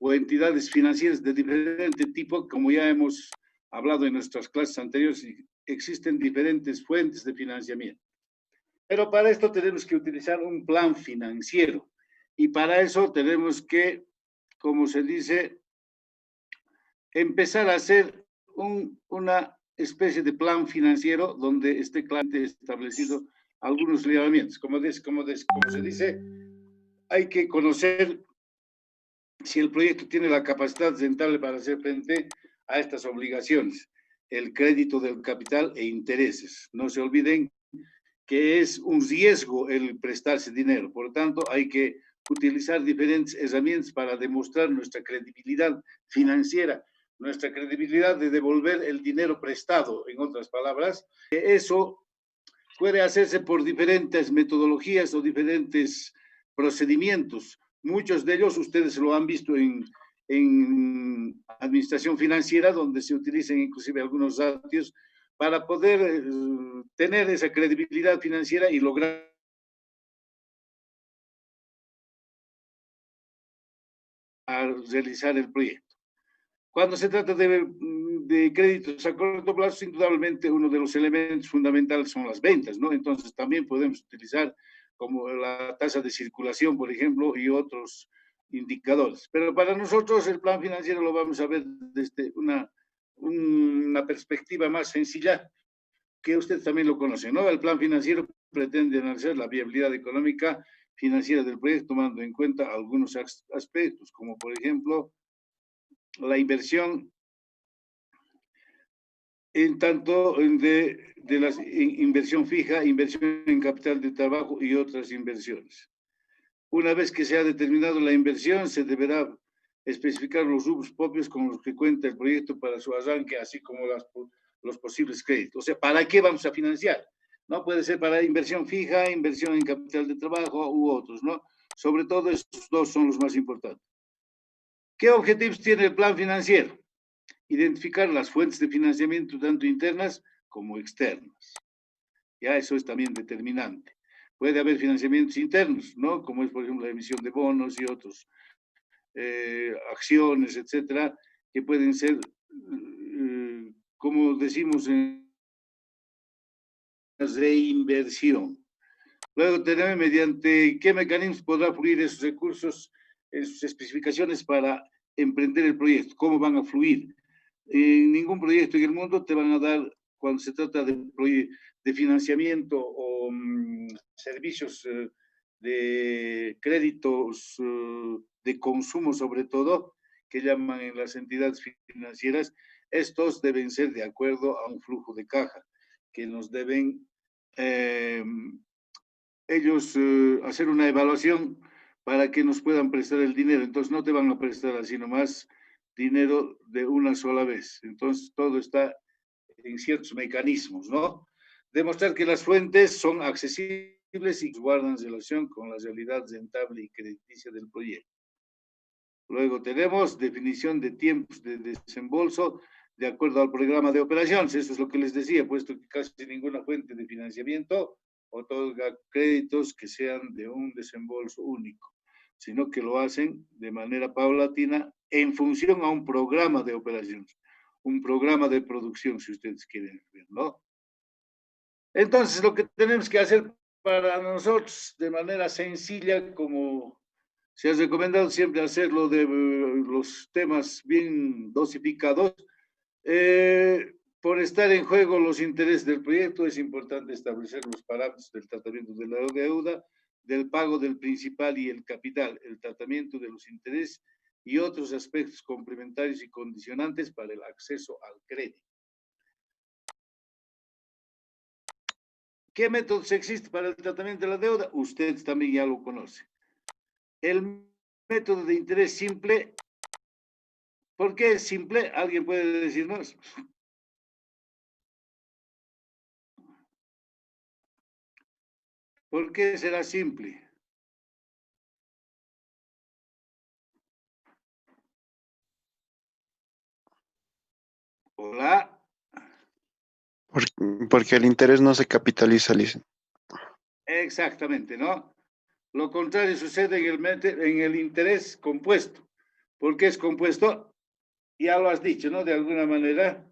o entidades financieras de diferente tipo, como ya hemos hablado en nuestras clases anteriores, existen diferentes fuentes de financiamiento. Pero para esto tenemos que utilizar un plan financiero y para eso tenemos que, como se dice, empezar a hacer una especie de plan financiero donde esté claramente establecido algunos lineamientos. Como se dice, hay que conocer si el proyecto tiene la capacidad rentable para hacer frente a estas obligaciones, el crédito del capital e intereses. No se olviden que es un riesgo el prestarse dinero. Por lo tanto, hay que utilizar diferentes herramientas para demostrar nuestra credibilidad financiera, nuestra credibilidad de devolver el dinero prestado, en otras palabras. Eso puede hacerse por diferentes metodologías o diferentes procedimientos. Muchos de ellos ustedes lo han visto en administración financiera, donde se utilizan inclusive algunos ratios para poder tener esa credibilidad financiera y lograr realizar el proyecto. Cuando se trata de créditos a corto plazo, indudablemente uno de los elementos fundamentales son las ventas, ¿no? Entonces también podemos utilizar como la tasa de circulación, por ejemplo, y otros indicadores. Pero para nosotros el plan financiero lo vamos a ver desde una perspectiva más sencilla, que usted también lo conoce, ¿no? El plan financiero pretende analizar la viabilidad económica financiera del proyecto, tomando en cuenta algunos aspectos, como por ejemplo la inversión en tanto de la inversión fija, inversión en capital de trabajo y otras inversiones. Una vez que se ha determinado la inversión, se deberá especificar los rubros propios con los que cuenta el proyecto para su arranque, así como los posibles créditos. O sea, ¿para qué vamos a financiar? ¿No? Puede ser para inversión fija, inversión en capital de trabajo u otros, ¿no? Sobre todo estos dos son los más importantes. ¿Qué objetivos tiene el plan financiero? Identificar las fuentes de financiamiento tanto internas como externas. Ya eso es también determinante. Puede haber financiamientos internos, ¿no? Como es, por ejemplo, la emisión de bonos y otros, acciones, etcétera, que pueden ser, como decimos, en reinversión. Luego tenemos mediante qué mecanismos podrá fluir esos recursos, sus especificaciones para emprender el proyecto, cómo van a fluir. En ningún proyecto en el mundo te van a dar, cuando se trata de financiamiento o servicios de créditos de consumo sobre todo, que llaman en las entidades financieras, estos deben ser de acuerdo a un flujo de caja, que nos deben ellos hacer una evaluación para que nos puedan prestar el dinero. Entonces no te van a prestar así nomás dinero de una sola vez. Entonces todo está en ciertos mecanismos, ¿no? Demostrar que las fuentes son accesibles y guardan relación con la realidad rentable y crediticia del proyecto. Luego tenemos definición de tiempos de desembolso de acuerdo al programa de operaciones. Eso es lo que les decía, puesto que casi ninguna fuente de financiamiento otorga créditos que sean de un desembolso único, sino que lo hacen de manera paulatina en función a un programa de operaciones, un programa de producción, si ustedes quieren ver, ¿no? Entonces, lo que tenemos que hacer para nosotros de manera sencilla, como se ha recomendado siempre hacerlo de los temas bien dosificados, por estar en juego los intereses del proyecto, es importante establecer los parámetros del tratamiento de la deuda, del pago del principal y el capital, el tratamiento de los intereses y otros aspectos complementarios y condicionantes para el acceso al crédito. ¿Qué métodos existen para el tratamiento de la deuda? Ustedes también ya lo conocen. El método de interés simple. ¿Por qué es simple? ¿Alguien puede decirnos? ¿Por qué será simple? Hola. Porque el interés no se capitaliza, Lice. Exactamente, ¿no? Lo contrario sucede en el interés compuesto. ¿Por qué es compuesto? Ya lo has dicho, ¿no? De alguna manera.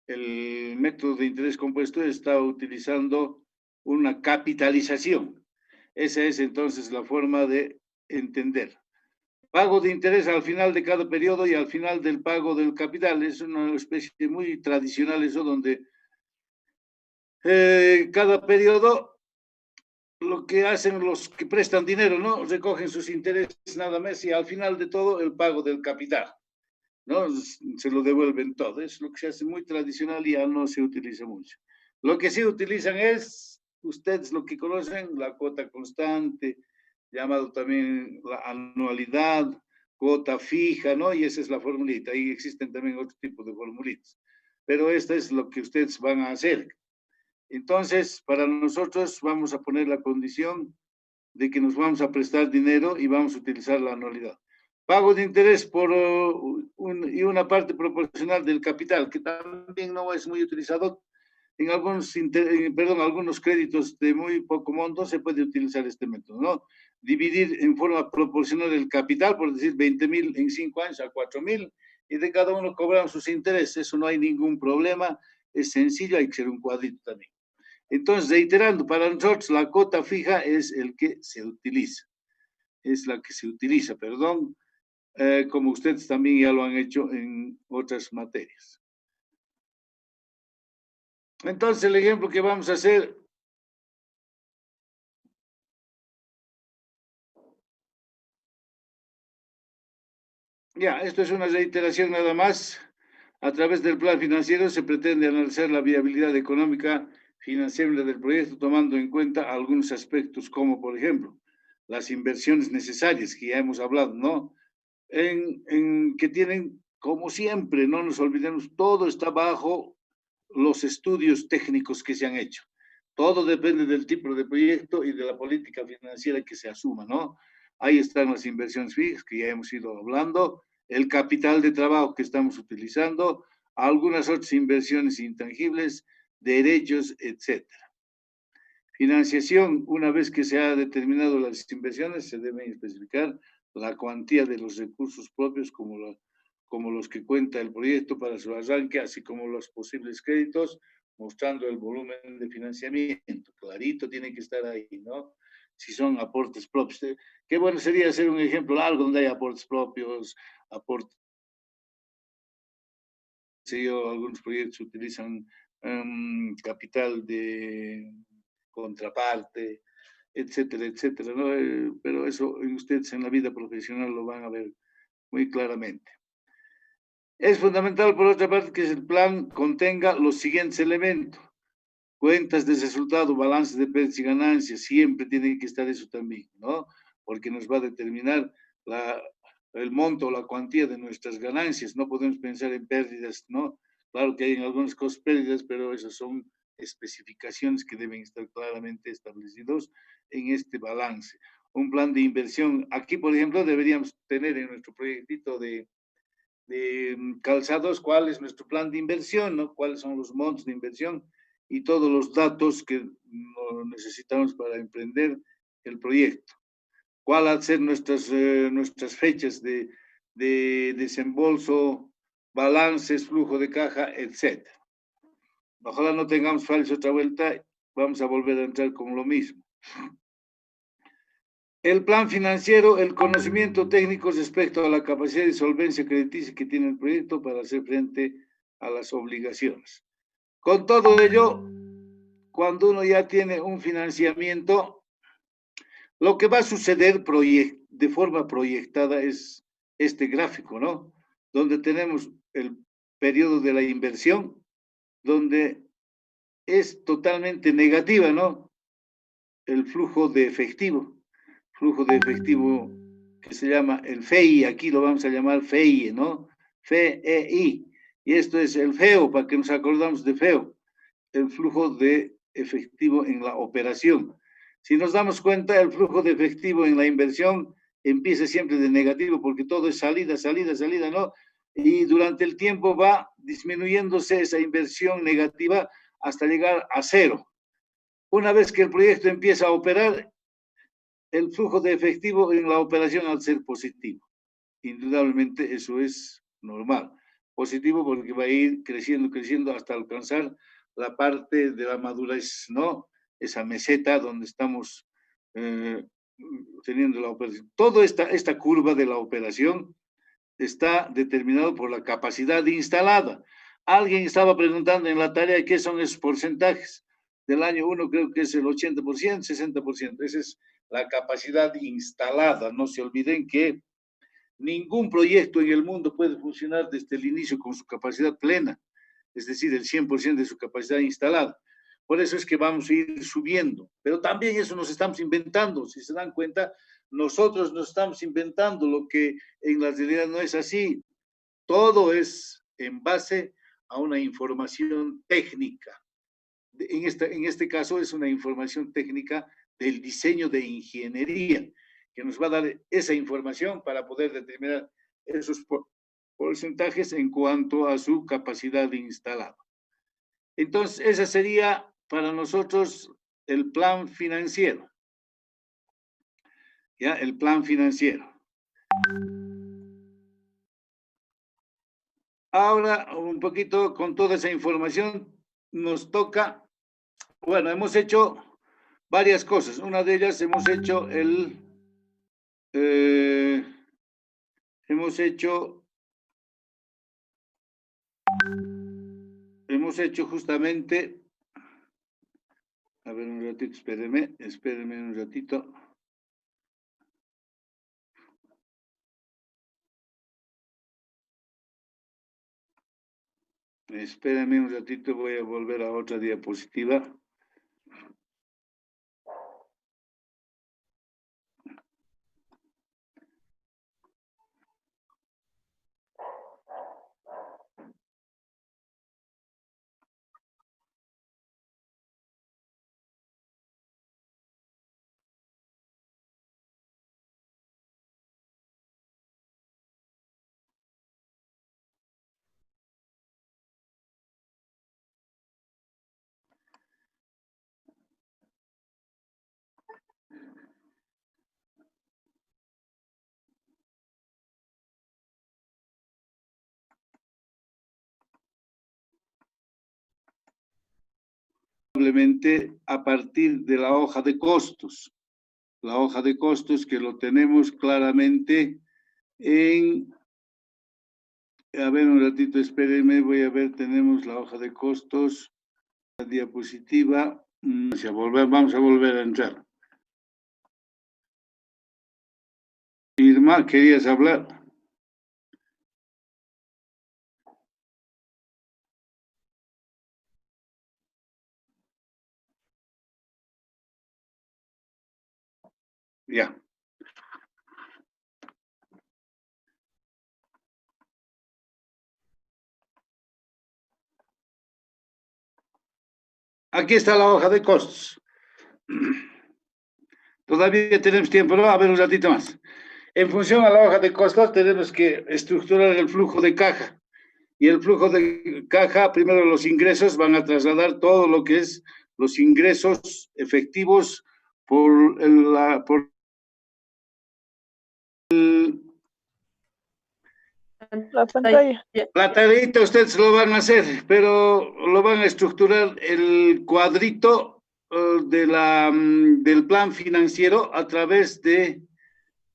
El método de interés compuesto está utilizando una capitalización. Esa es entonces la forma de entender. Pago de interés al final de cada periodo y al final del pago del capital. Es una especie muy tradicional eso, donde cada periodo lo que hacen los que prestan dinero, ¿no? Recogen sus intereses nada más y al final de todo el pago del capital, ¿no? Se lo devuelven todo. Es lo que se hace muy tradicional y ya no se utiliza mucho. Lo que sí utilizan es, ustedes lo que conocen, la cuota constante, llamado también la anualidad, cuota fija, ¿no? Y esa es la formulita. Ahí existen también otro tipo de formulitas. Pero esta es lo que ustedes van a hacer. Entonces, para nosotros vamos a poner la condición de que nos vamos a prestar dinero y vamos a utilizar la anualidad. Pago de interés por y una parte proporcional del capital, que también no es muy utilizado. En algunos créditos de muy poco monto se puede utilizar este método, ¿no? Dividir en forma proporcional el capital, por decir 20.000 en 5 años a 4.000, y de cada uno cobramos sus intereses. Eso no hay ningún problema, es sencillo, hay que ser un cuadrito también. Entonces, reiterando, para nosotros la cuota fija es el que se utiliza, es la que se utiliza, perdón, como ustedes también ya lo han hecho en otras materias. Entonces, el ejemplo que vamos a hacer, ya, esto es una reiteración nada más. A través del plan financiero se pretende analizar la viabilidad económica financiera del proyecto, tomando en cuenta algunos aspectos, como por ejemplo, las inversiones necesarias que ya hemos hablado, ¿no? Que tienen, como siempre, no nos olvidemos, todo está bajo los estudios técnicos que se han hecho. Todo depende del tipo de proyecto y de la política financiera que se asuma, ¿no? Ahí están las inversiones fijas que ya hemos ido hablando, el capital de trabajo que estamos utilizando, algunas otras inversiones intangibles, derechos, etcétera. Financiación, una vez que se ha determinado las inversiones, se debe especificar la cuantía de los recursos propios como los que cuenta el proyecto para su arranque, así como los posibles créditos, mostrando el volumen de financiamiento. Clarito tiene que estar ahí, ¿no? Si son aportes propios. Qué bueno sería hacer un ejemplo largo donde hay aportes propios, aportes, algunos proyectos utilizan capital de contraparte, etcétera, etcétera, ¿no? Pero eso ustedes en la vida profesional lo van a ver muy claramente. Es fundamental, por otra parte, que el plan contenga los siguientes elementos. Cuentas de resultado, balances de pérdidas y ganancias, siempre tiene que estar eso también, ¿no? Porque nos va a determinar el monto o la cuantía de nuestras ganancias. No podemos pensar en pérdidas, ¿no? Claro que hay en algunas cosas pérdidas, pero esas son especificaciones que deben estar claramente establecidos en este balance. Un plan de inversión. Aquí, por ejemplo, deberíamos tener en nuestro proyectito de calzados cuál es nuestro plan de inversión, ¿no? Cuáles son los montos de inversión y todos los datos que necesitamos para emprender el proyecto. ¿Cuál van a ser nuestras fechas de desembolso, balances, flujo de caja, etcétera? Ojalá no tengamos fallos otra vuelta, vamos a volver a entrar con lo mismo. El plan financiero, el conocimiento técnico respecto a la capacidad de solvencia crediticia que tiene el proyecto para hacer frente a las obligaciones. Con todo ello, cuando uno ya tiene un financiamiento, lo que va a suceder de forma proyectada es este gráfico, ¿no? Donde tenemos el periodo de la inversión, donde es totalmente negativa, ¿no? El flujo de efectivo que se llama el FEI, aquí lo vamos a llamar FEI, ¿no? FEI. Y esto es el FEO, para que nos acordamos de FEO, el flujo de efectivo en la operación. Si nos damos cuenta, el flujo de efectivo en la inversión empieza siempre de negativo, porque todo es salida, salida, salida, ¿no? Y durante el tiempo va disminuyéndose esa inversión negativa hasta llegar a cero. Una vez que el proyecto empieza a operar, el flujo de efectivo en la operación al ser positivo. Indudablemente eso es normal. Positivo porque va a ir creciendo, creciendo hasta alcanzar la parte de la madurez, ¿no? Esa meseta donde estamos teniendo la operación. Toda esta curva de la operación está determinado por la capacidad instalada. Alguien estaba preguntando en la tarea qué son esos porcentajes. Del año 1 creo que es el 80%, 60%. Esa es la capacidad instalada. No se olviden que ningún proyecto en el mundo puede funcionar desde el inicio con su capacidad plena, es decir, el 100% de su capacidad instalada. Por eso es que vamos a ir subiendo. Pero también eso nos estamos inventando. Si se dan cuenta, nosotros nos estamos inventando lo que en la realidad no es así. Todo es en base a una información técnica. En este caso es una información técnica del diseño de ingeniería, que nos va a dar esa información para poder determinar esos porcentajes en cuanto a su capacidad instalada. Entonces, ese sería para nosotros el plan financiero. ¿Ya? El plan financiero. Ahora, un poquito con toda esa información, nos toca, bueno, hemos hecho varias cosas. Una de ellas hemos hecho hemos hecho justamente, a ver un ratito, espérenme un ratito. Espérenme un ratito, voy a volver a otra diapositiva. Simplemente a partir de la hoja de costos. La hoja de costos que lo tenemos claramente en... A ver un ratito, espérenme, voy a ver, tenemos la hoja de costos, la diapositiva. Vamos a volver a entrar. Irma, ¿querías hablar? Ya. Aquí está la hoja de costos. Todavía tenemos tiempo, ¿no? A ver un ratito más. En función a la hoja de costos tenemos que estructurar el flujo de caja. Y el flujo de caja, primero los ingresos van a trasladar todo lo que es los ingresos efectivos por la pantalla. La tareita ustedes lo van a hacer, pero lo van a estructurar el cuadrito del plan financiero a través de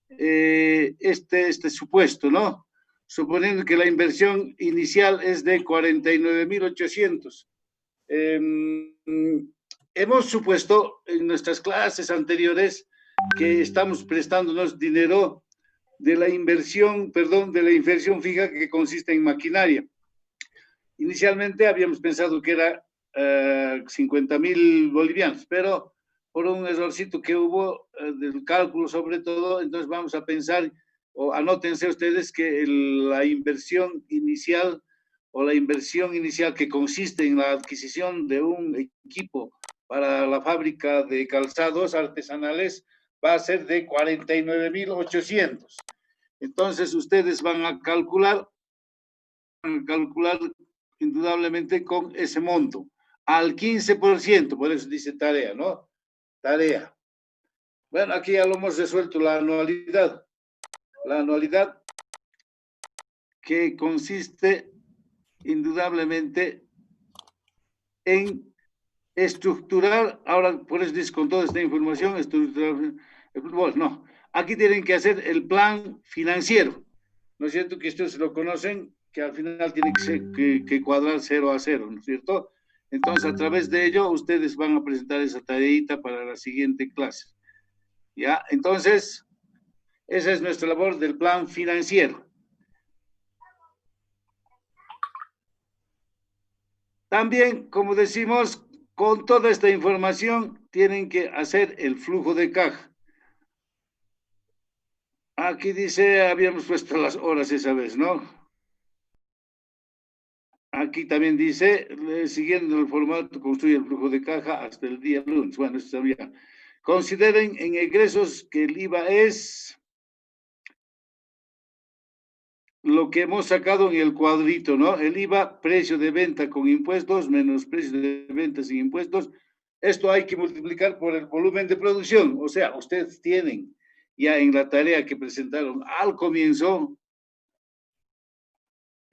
este supuesto, ¿no? Suponiendo que la inversión inicial es de 49.800. Hemos supuesto en nuestras clases anteriores que estamos prestándonos dinero de la inversión fija que consiste en maquinaria. Inicialmente habíamos pensado que era 50.000 bolivianos, pero por un errorcito que hubo del cálculo sobre todo, entonces vamos a pensar, o anótense ustedes que la inversión inicial que consiste en la adquisición de un equipo para la fábrica de calzados artesanales va a ser de 49.800. Entonces ustedes van a calcular indudablemente con ese monto. al 15%, por eso dice tarea, ¿no? Tarea. Bueno, aquí ya lo hemos resuelto la anualidad. La anualidad que consiste indudablemente en estructurar, ahora por eso dice con toda esta información, estructurar, bueno, no, aquí tienen que hacer el plan financiero, ¿no es cierto? Que ustedes lo conocen, que al final tiene que cuadrar 0 a 0, ¿no es cierto? Entonces, a través de ello, ustedes van a presentar esa tareita para la siguiente clase, ¿ya? Entonces, esa es nuestra labor del plan financiero. También, como decimos, con toda esta información tienen que hacer el flujo de caja. Aquí dice, habíamos puesto las horas esa vez, ¿no? Aquí también dice, siguiendo el formato, construye el flujo de caja hasta el día lunes. Bueno, eso sabía. Consideren en egresos que el IVA es lo que hemos sacado en el cuadrito, ¿no? El IVA, precio de venta con impuestos, menos precio de venta sin impuestos. Esto hay que multiplicar por el volumen de producción. O sea, ustedes tienen ya en la tarea que presentaron al comienzo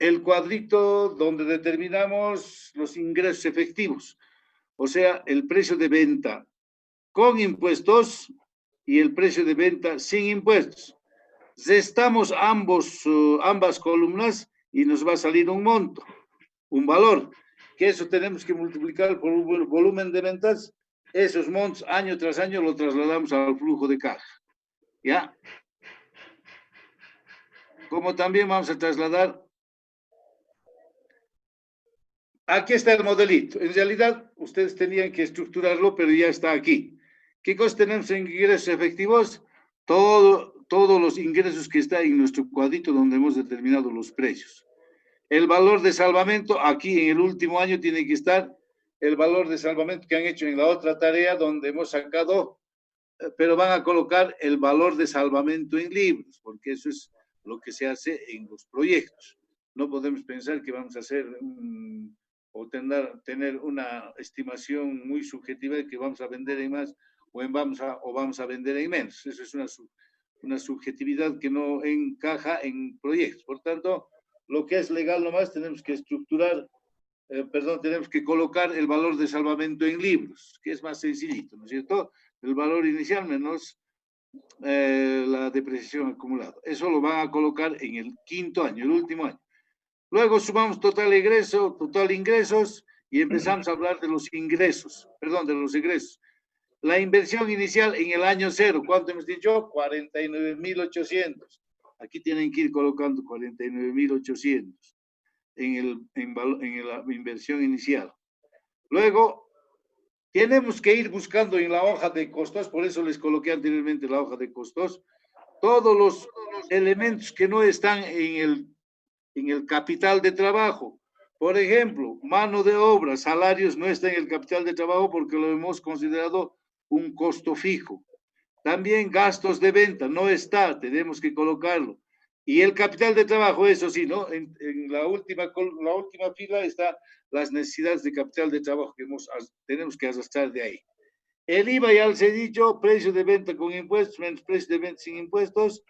el cuadrito donde determinamos los ingresos efectivos. O sea, el precio de venta con impuestos y el precio de venta sin impuestos. Restamos ambas columnas y nos va a salir un monto, un valor, que eso tenemos que multiplicar por un volumen de ventas. Esos montos año tras año lo trasladamos al flujo de caja, ¿ya? Como también vamos a trasladar, aquí está el modelito. En realidad, ustedes tenían que estructurarlo, pero ya está aquí. ¿Qué cosas tenemos en ingresos efectivos? Todos los ingresos que están en nuestro cuadrito donde hemos determinado los precios. El valor de salvamento, aquí en el último año tiene que estar el valor de salvamento que han hecho en la otra tarea donde hemos sacado, pero van a colocar el valor de salvamento en libros, porque eso es lo que se hace en los proyectos. No podemos pensar que vamos a hacer o tener una estimación muy subjetiva de que vamos a vender en más o vamos a vender en menos. Eso es una subjetividad que no encaja en proyectos. Por tanto, lo que es legal nomás tenemos que estructurar, tenemos que colocar el valor de salvamento en libros, que es más sencillito, ¿no es cierto? El valor inicial menos la depreciación acumulada. Eso lo van a colocar en el quinto año, el último año. Luego sumamos total ingresos y empezamos a hablar de los ingresos, de los egresos. La inversión inicial en el año 0, ¿cuánto hemos dicho? 49.800. Aquí tienen que ir colocando 49.800 en la inversión inicial. Luego, tenemos que ir buscando en la hoja de costos, por eso les coloqué anteriormente la hoja de costos, todos los elementos que no están en el capital de trabajo. Por ejemplo, mano de obra, salarios no está en el capital de trabajo porque lo hemos considerado un costo fijo. También gastos de venta no está, tenemos que colocarlo. Y el capital de trabajo, eso sí, ¿no? En la última fila está las necesidades de capital de trabajo que tenemos que arrastrar de ahí. El IVA ya les he dicho, precio de venta con impuestos menos precio de venta sin impuestos,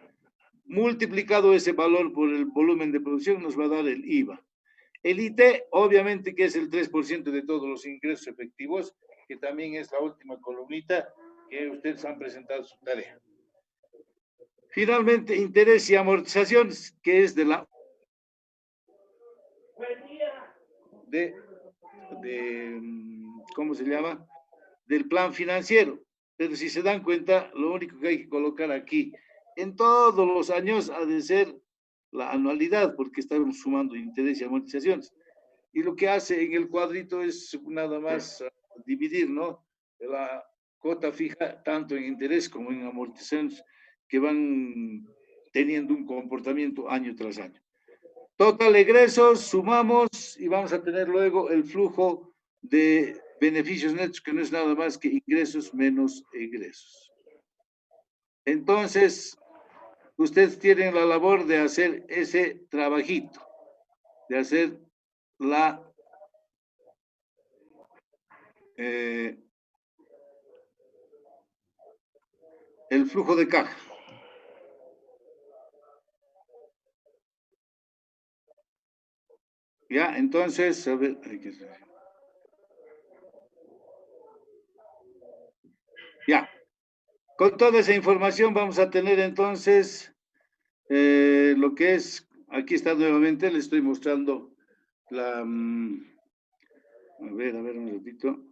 multiplicado ese valor por el volumen de producción nos va a dar el IVA. El IT, obviamente que es el 3% de todos los ingresos efectivos, que también es la última columnita que ustedes han presentado su tarea. Finalmente, interés y amortizaciones, que es ¿cómo se llama? Del plan financiero. Pero si se dan cuenta, lo único que hay que colocar aquí, en todos los años ha de ser la anualidad, porque estamos sumando interés y amortizaciones. Y lo que hace en el cuadrito es nada más dividir, ¿no? La cuota fija, tanto en interés como en amortizaciones, que van teniendo un comportamiento año tras año. Total egresos, sumamos y vamos a tener luego el flujo de beneficios netos, que no es nada más que ingresos menos egresos. Entonces, ustedes tienen la labor de hacer ese trabajito, de hacer el flujo de caja. Ya, entonces, a ver, ya, con toda esa información vamos a tener entonces lo que es, aquí está nuevamente, le estoy mostrando la, a ver, un ratito.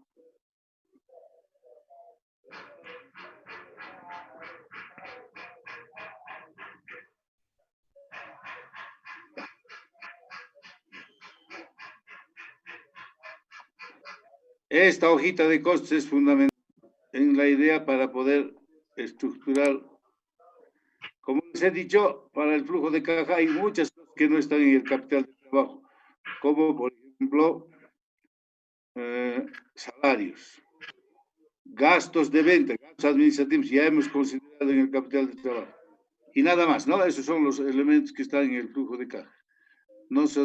Esta hojita de costos es fundamental en la idea para poder estructurar. Como les he dicho, para el flujo de caja hay muchas cosas que no están en el capital de trabajo, como por ejemplo salarios, gastos de venta, gastos administrativos, ya hemos considerado en el capital de trabajo. Y nada más, ¿no? Esos son los elementos que están en el flujo de caja. No se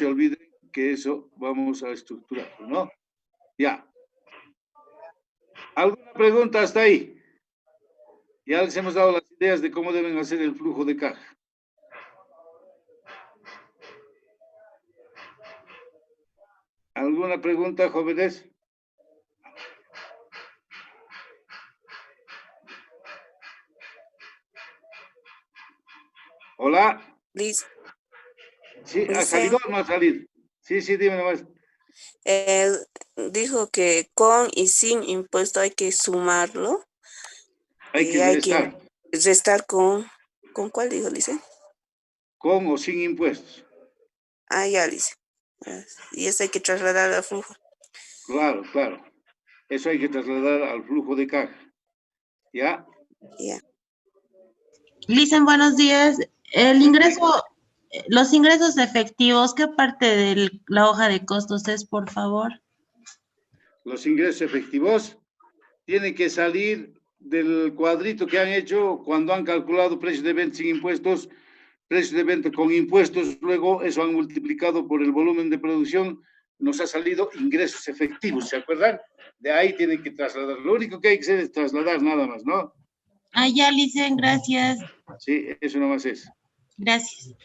olviden que eso vamos a estructurar, ¿no? Ya. ¿Alguna pregunta hasta ahí? Ya les hemos dado las ideas de cómo deben hacer el flujo de caja. ¿Alguna pregunta, jóvenes? Hola. Liz, Sí, ¿ha dice, salido o no ha salido? Sí, dime nomás. dijo que con y sin impuesto hay que sumarlo. Hay que restar. Restar ¿con cuál dijo, Lice? Con o sin impuestos. Ah, ya, Lice. Y eso hay que trasladar al flujo. Claro. Eso hay que trasladar al flujo de caja. ¿Ya? Ya. Licen, buenos días. El ingreso, los ingresos efectivos, ¿qué parte de la hoja de costos es, por favor? Los ingresos efectivos tienen que salir del cuadrito que han hecho cuando han calculado precios de venta sin impuestos, precios de venta con impuestos, luego eso han multiplicado por el volumen de producción, nos ha salido ingresos efectivos, ¿se acuerdan? De ahí tienen que trasladar. Lo único que hay que hacer es trasladar nada más, ¿no? Ah, ya, Licen, gracias. Sí, eso nomás es. Gracias.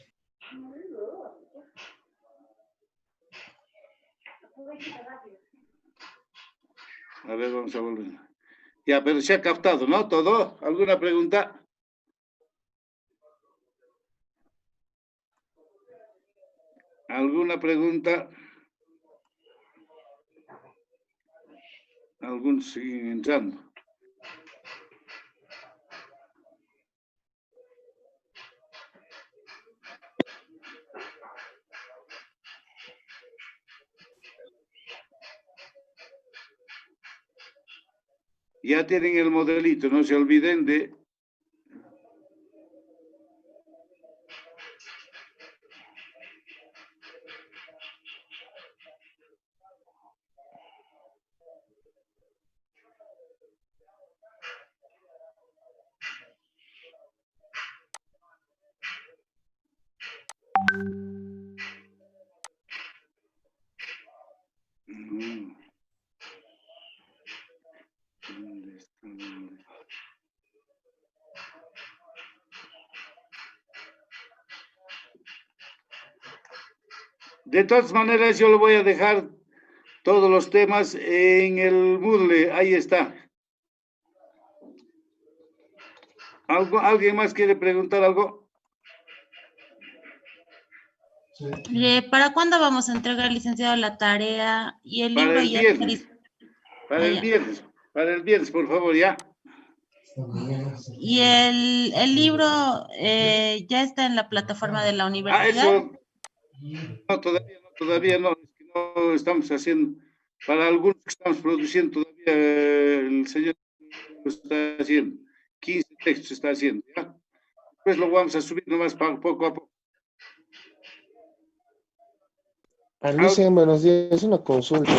A ver, vamos a volver. Ya, pero se ha captado, ¿no? ¿Todo? ¿Alguna pregunta? ¿Alguna pregunta? Algunos siguen entrando. Ya tienen el modelito, no se olviden de... ¿Dónde está? De todas maneras, yo lo voy a dejar todos los temas en el Moodle, ahí está. ¿Alguien más quiere preguntar algo? ¿Para cuándo vamos a entregar, licenciado, la tarea y el libro? Para el Ya viernes. Para el viernes, por favor, ya. ¿Y el libro ya está en la plataforma de la universidad? Eso, no, todavía no, es que no estamos haciendo, para algunos que estamos produciendo todavía, el señor lo está haciendo, 15 textos está haciendo, ¿ya? Después lo vamos a subir nomás poco a poco. Alicen, buenos días, una consulta.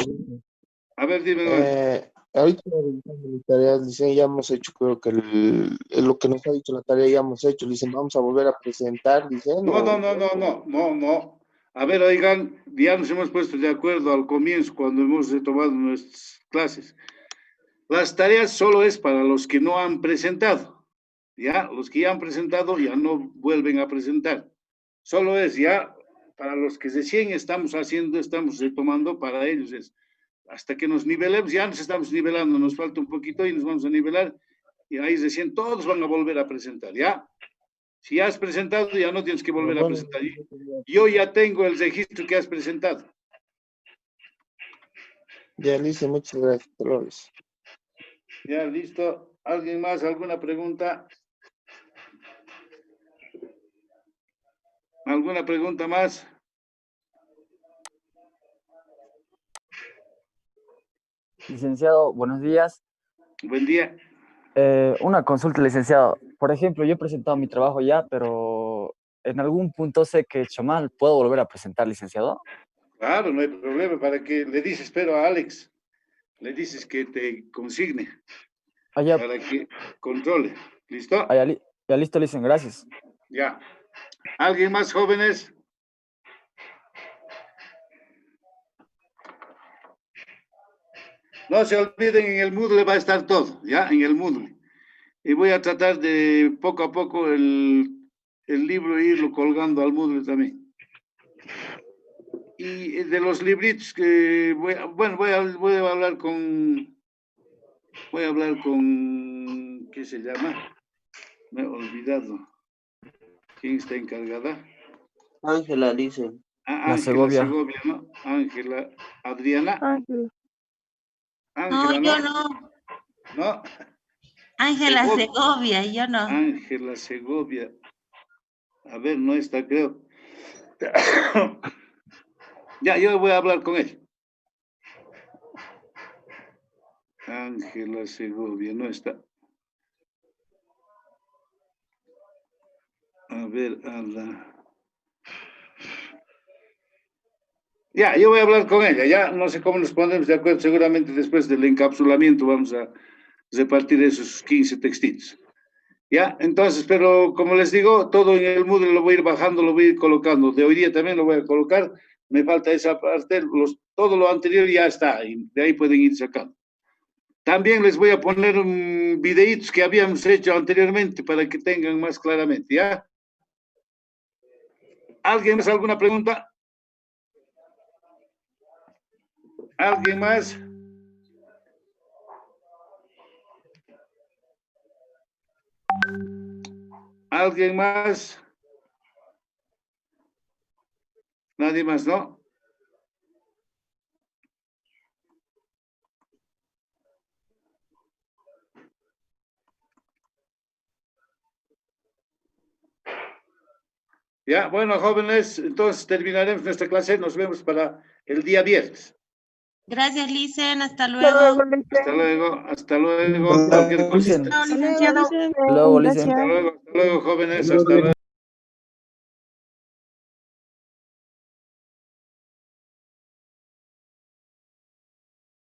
A ver, dime. Ahorita revisando mis tareas, dicen, ya hemos hecho, creo que lo que nos ha dicho la tarea ya hemos hecho, dicen, vamos a volver a presentar, dicen. No. A ver, oigan, ya nos hemos puesto de acuerdo al comienzo cuando hemos retomado nuestras clases. Las tareas solo es para los que no han presentado. Ya, los que ya han presentado ya no vuelven a presentar. Solo es ya para los que recién estamos haciendo, estamos retomando, para ellos es hasta que nos nivelemos, ya nos estamos nivelando, nos falta un poquito y nos vamos a nivelar y ahí recién todos van a volver a presentar, ¿ya? Si has presentado, ya no tienes que volver a presentar. Yo ya tengo el registro que has presentado. Ya, Lice, muchas gracias, Dolores. Ya, listo. ¿Alguien más? ¿Alguna pregunta? ¿Alguna pregunta más? Licenciado, buenos días. Buen día. Una consulta, licenciado. Por ejemplo, yo he presentado mi trabajo ya, pero en algún punto sé que he hecho mal. ¿Puedo volver a presentar, licenciado? Claro, no hay problema. Para que le dices, pero a Alex, le dices que te consigne Ya, para que controle. ¿Listo? ya listo, licenciado. Gracias. Ya. ¿Alguien más, jóvenes? No se olviden, en el Moodle va a estar todo, ¿ya? En el Moodle. Y voy a tratar de poco a poco el libro irlo colgando al Moodle también. Y de los libritos que voy a hablar con, ¿qué se llama? Me he olvidado. ¿Quién está encargada? Ángela, dice. Ángela Segovia. Segovia, ¿no? Ángela, Adriana. Ángel. No, Ángela, yo no. ¿no? Ángela Segovia, yo no. Ángela Segovia. A ver, no está, creo. Ya, yo voy a hablar con él. Ángela Segovia, no está. A ver, Ya, yo voy a hablar con ella, ya no sé cómo nos pondremos de acuerdo, seguramente después del encapsulamiento vamos a repartir esos 15 textitos. Ya, entonces, pero como les digo, todo en el Moodle lo voy a ir bajando, lo voy a ir colocando. De hoy día también lo voy a colocar, me falta esa parte, todo lo anterior ya está, y de ahí pueden ir sacando. También les voy a poner videitos que habíamos hecho anteriormente para que tengan más claramente, ¿ya? ¿Alguien más alguna pregunta? ¿Alguien más? ¿Alguien más? Nadie más, ¿no? Ya, bueno, jóvenes, entonces terminaremos nuestra clase. Nos vemos para el día viernes. Gracias, Licen. Hasta Hasta luego. luego, Licen. Hasta luego, hasta luego. Cualquier cosita. Licen. Chao, licenciado. Luego, Gracias. Licen. Hasta luego, jóvenes. Hasta luego.